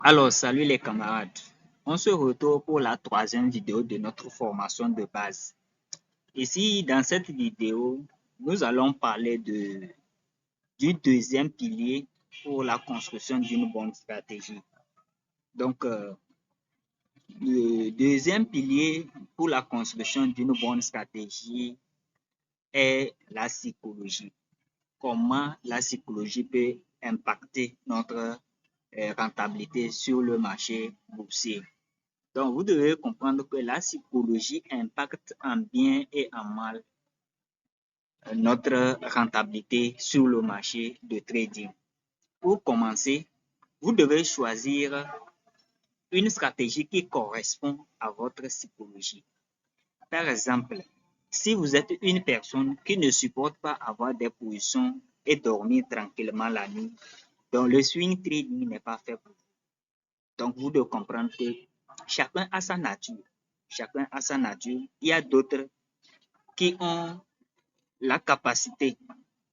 Alors, salut les camarades. On se retrouve pour la troisième vidéo de notre formation de base. Ici, dans cette vidéo, nous allons parler du deuxième pilier pour la construction d'une bonne stratégie. Donc, le deuxième pilier pour la construction d'une bonne stratégie est la psychologie. Comment la psychologie peut impacter notre rentabilité sur le marché boursier. Donc, vous devez comprendre que la psychologie impacte en bien et en mal notre rentabilité sur le marché de trading. Pour commencer, vous devez choisir une stratégie qui correspond à votre psychologie. Par exemple, si vous êtes une personne qui ne supporte pas avoir des positions et dormir tranquillement la nuit, donc le swing trading n'est pas fait pour vous. Donc, vous devez comprendre que chacun a sa nature. Chacun a sa nature. Il y a d'autres qui ont la capacité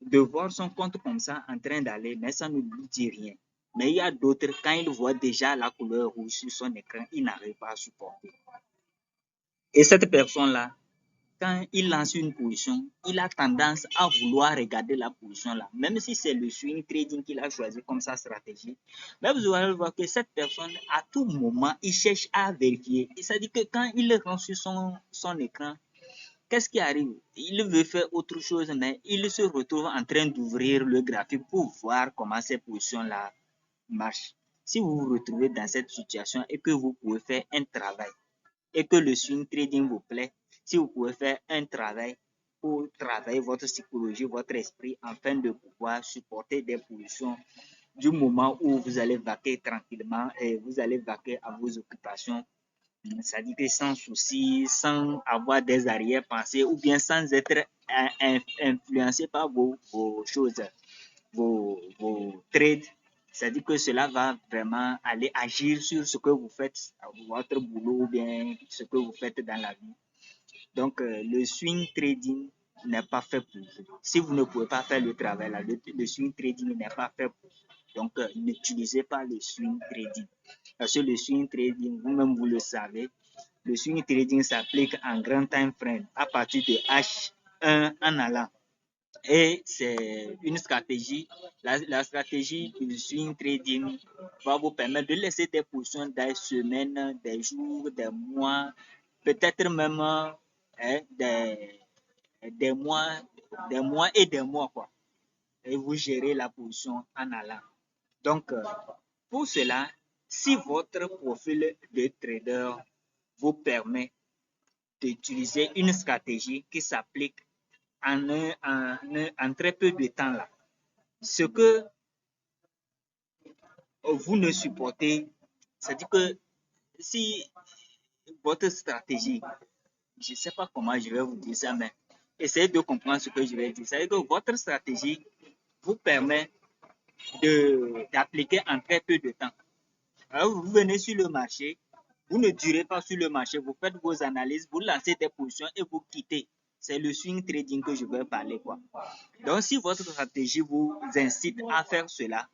de voir son compte comme ça en train d'aller, mais ça ne lui dit rien. Mais il y a d'autres, quand ils voient déjà la couleur rouge sur son écran, ils n'arrivent pas à supporter. Et cette personne-là, quand il lance une position, il a tendance à vouloir regarder la position là, même si c'est le swing trading qu'il a choisi comme sa stratégie. Mais vous allez voir que cette personne, à tout moment, il cherche à vérifier. Et ça dit que quand il rentre sur son écran, qu'est-ce qui arrive? Il veut faire autre chose, mais il se retrouve en train d'ouvrir le graphique pour voir comment ces positions-là marchent. Si vous vous retrouvez dans cette situation et que vous pouvez faire un travail, et que le swing trading vous plaît, si vous pouvez faire un travail pour travailler votre psychologie, votre esprit, afin de pouvoir supporter des positions du moment où vous allez vaquer tranquillement et vous allez vaquer à vos occupations, c'est-à-dire que sans souci, sans avoir des arrière-pensées ou bien sans être influencé par vos choses, vos trades. C'est-à-dire que cela va vraiment aller agir sur ce que vous faites, votre boulot ou bien ce que vous faites dans la vie. Donc, le swing trading n'est pas fait pour vous. Si vous ne pouvez pas faire le travail, là, le swing trading n'est pas fait pour vous. Donc, n'utilisez pas le swing trading. Parce que le swing trading, vous-même vous le savez, le swing trading s'applique en grand time frame à partir de H1 en allant. Et c'est une stratégie, la stratégie du swing trading va vous permettre de laisser des positions des semaines, des jours, des mois, peut-être même des mois, et des mois, quoi. Et vous gérez la position en allant. Donc, pour cela, si votre profil de trader vous permet d'utiliser une stratégie qui s'applique en très peu de temps là, ce que vous ne supportez, c'est-à-dire que si votre stratégie, je ne sais pas comment je vais vous dire ça, mais essayez de comprendre ce que je vais dire. C'est-à-dire que votre stratégie vous permet d'appliquer en très peu de temps. Alors, vous venez sur le marché, vous ne durez pas sur le marché, vous faites vos analyses, vous lancez des positions et vous quittez. C'est le swing trading que je veux parler, quoi. Donc, si votre stratégie vous incite à faire cela,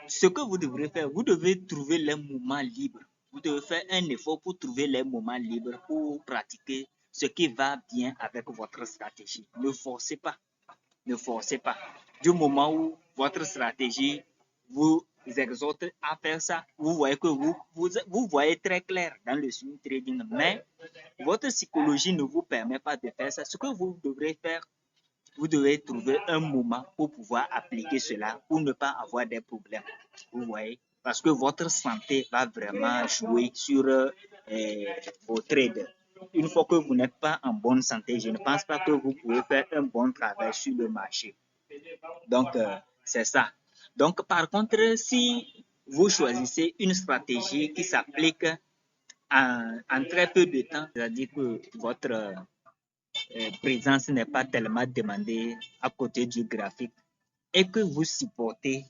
ce que vous devrez faire, vous devez trouver les moments libres. Vous devez faire un effort pour trouver les moments libres pour pratiquer ce qui va bien avec votre stratégie. Ne forcez pas. Ne forcez pas. Du moment où votre stratégie vous exhorte à faire ça, vous voyez que vous voyez très clair dans le swing trading, mais votre psychologie ne vous permet pas de faire ça. Ce que vous devrez faire, vous devez trouver un moment pour pouvoir appliquer cela, pour ne pas avoir des problèmes. Vous voyez, parce que votre santé va vraiment jouer sur vos trades. Une fois que vous n'êtes pas en bonne santé, je ne pense pas que vous pouvez faire un bon travail sur le marché. Donc, c'est ça. Donc, par contre, si vous choisissez une stratégie qui s'applique en très peu de temps, c'est-à-dire que votre présence n'est pas tellement demandée à côté du graphique et que vous supportez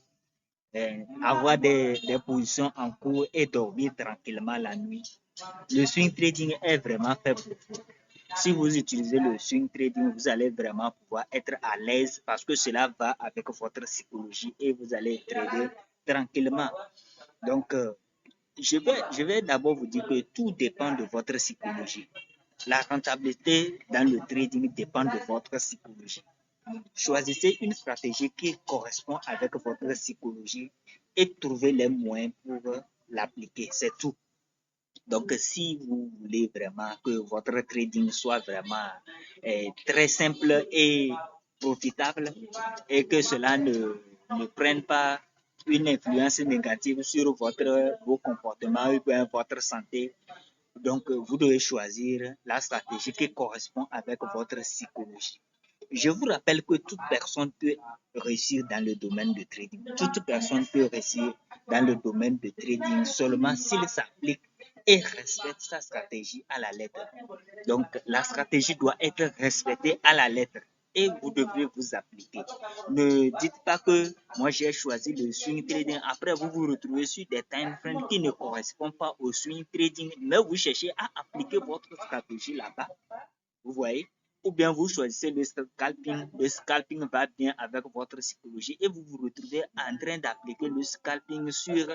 avoir des positions en cours et dormir tranquillement la nuit, le swing trading est vraiment fait pour vous. Si vous utilisez le swing trading, vous allez vraiment pouvoir être à l'aise parce que cela va avec votre psychologie et vous allez trader tranquillement. Donc, je vais d'abord vous dire que tout dépend de votre psychologie. La rentabilité dans le trading dépend de votre psychologie. Choisissez une stratégie qui correspond avec votre psychologie et trouvez les moyens pour l'appliquer. C'est tout. Donc, si vous voulez vraiment que votre trading soit vraiment très simple et profitable et que cela ne prenne pas une influence négative sur vos comportements ou bien votre santé, donc vous devez choisir la stratégie qui correspond avec votre psychologie. Je vous rappelle que toute personne peut réussir dans le domaine de trading. Toute personne peut réussir dans le domaine de trading seulement s'il s'applique et respecte sa stratégie à la lettre. Donc, la stratégie doit être respectée à la lettre et vous devrez vous appliquer. Ne dites pas que moi j'ai choisi le swing trading. Après, vous vous retrouvez sur des time frames qui ne correspondent pas au swing trading, mais vous cherchez à appliquer votre stratégie là-bas. Vous voyez? Ou bien vous choisissez le scalping. Le scalping va bien avec votre psychologie et vous vous retrouvez en train d'appliquer le scalping sur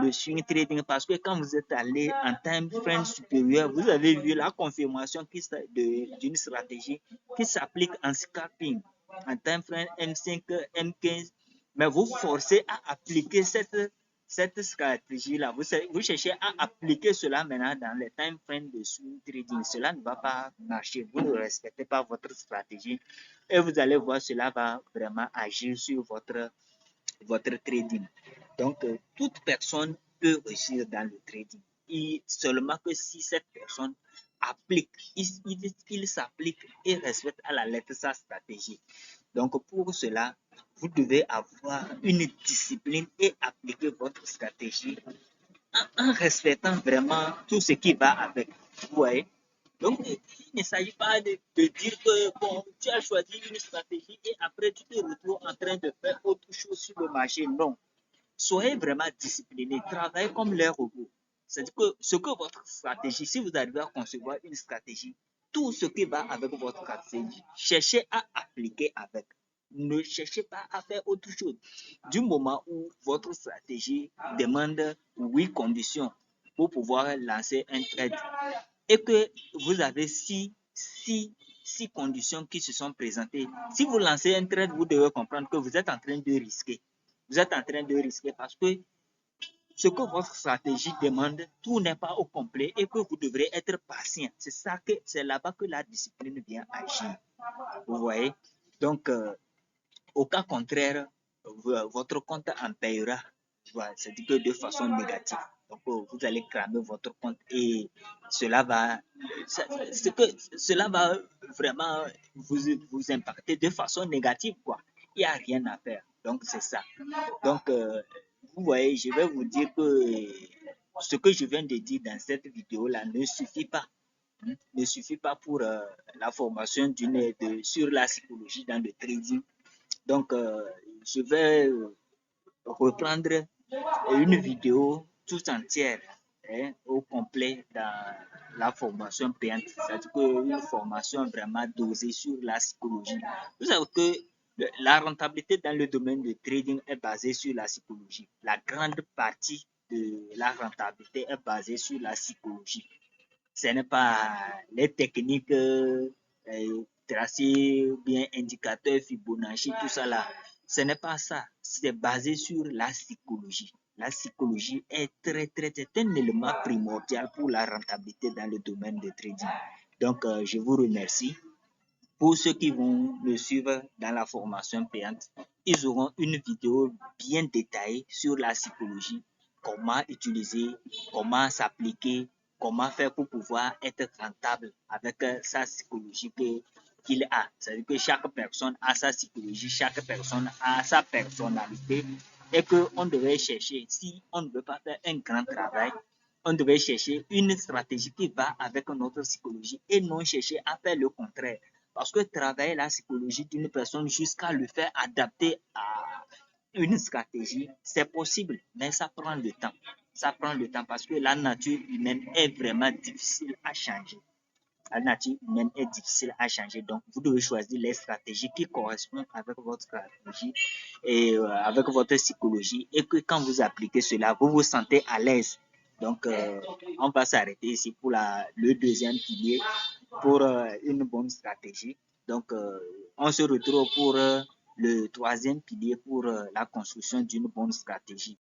le swing trading parce que quand vous êtes allé en time frame supérieur, vous avez vu la confirmation d'une stratégie qui s'applique en scalping, en time frame M5, M15, mais vous forcez à appliquer cette stratégie-là. Vous cherchez à appliquer cela maintenant dans les time frames de swing trading. Cela ne va pas marcher. Vous ne respectez pas votre stratégie et vous allez voir, cela va vraiment agir sur votre trading. Donc, toute personne peut réussir dans le trading. Et seulement que si cette personne applique, il s'applique et respecte à la lettre sa stratégie. Donc, pour cela, vous devez avoir une discipline et appliquer votre stratégie en respectant vraiment tout ce qui va avec. Vous voyez? Donc, il ne s'agit pas de dire que bon, tu as choisi une stratégie et après tu te retrouves en train de faire autre chose sur le marché. Non. Soyez vraiment discipliné, travaillez comme les robots. C'est-à-dire que ce que votre stratégie, si vous arrivez à concevoir une stratégie, tout ce qui va avec votre stratégie, cherchez à appliquer avec. Ne cherchez pas à faire autre chose. Du moment où votre stratégie demande 8 conditions pour pouvoir lancer un trade et que vous avez six conditions qui se sont présentées, si vous lancez un trade, vous devez comprendre que vous êtes en train de risquer. Vous êtes en train de risquer parce que ce que votre stratégie demande, tout n'est pas au complet et que vous devrez être patient. C'est là-bas que la discipline vient agir. Vous voyez? Donc, au cas contraire, votre compte en payera. Voilà, c'est-à-dire que de façon négative. Donc, vous allez cramer votre compte et cela va, cela va vraiment vous impacter de façon négative, quoi. Il n'y a rien à faire. Donc, c'est ça. Donc, vous voyez, je vais vous dire que ce que je viens de dire dans cette vidéo-là ne suffit pas. Ne suffit pas pour la formation sur la psychologie dans le trading. Donc, je vais reprendre une vidéo tout entière au complet dans la formation payante. C'est-à-dire une formation vraiment dosée sur la psychologie. Vous savez que la rentabilité dans le domaine du trading est basée sur la psychologie. La grande partie de la rentabilité est basée sur la psychologie. Ce n'est pas les techniques tracées, bien indicateurs Fibonacci, tout ça là. Ce n'est pas ça. C'est basé sur la psychologie. La psychologie est c'est un élément primordial pour la rentabilité dans le domaine du trading. Donc, je vous remercie. Pour ceux qui vont me suivre dans la formation payante, ils auront une vidéo bien détaillée sur la psychologie, comment utiliser, comment s'appliquer, comment faire pour pouvoir être rentable avec sa psychologie qu'il a. C'est-à-dire que chaque personne a sa psychologie, chaque personne a sa personnalité et qu'on devait chercher, si on ne veut pas faire un grand travail, on devait chercher une stratégie qui va avec notre psychologie et non chercher à faire le contraire. Parce que travailler la psychologie d'une personne jusqu'à le faire adapter à une stratégie, c'est possible, mais ça prend le temps. Ça prend le temps parce que la nature humaine est vraiment difficile à changer. La nature humaine est difficile à changer. Donc, vous devez choisir les stratégies qui correspondent avec votre stratégie et avec votre psychologie. Et que quand vous appliquez cela, vous vous sentez à l'aise. Donc, on va s'arrêter ici pour le deuxième pilier, pour une bonne stratégie. Donc, on se retrouve pour le troisième pilier pour la construction d'une bonne stratégie.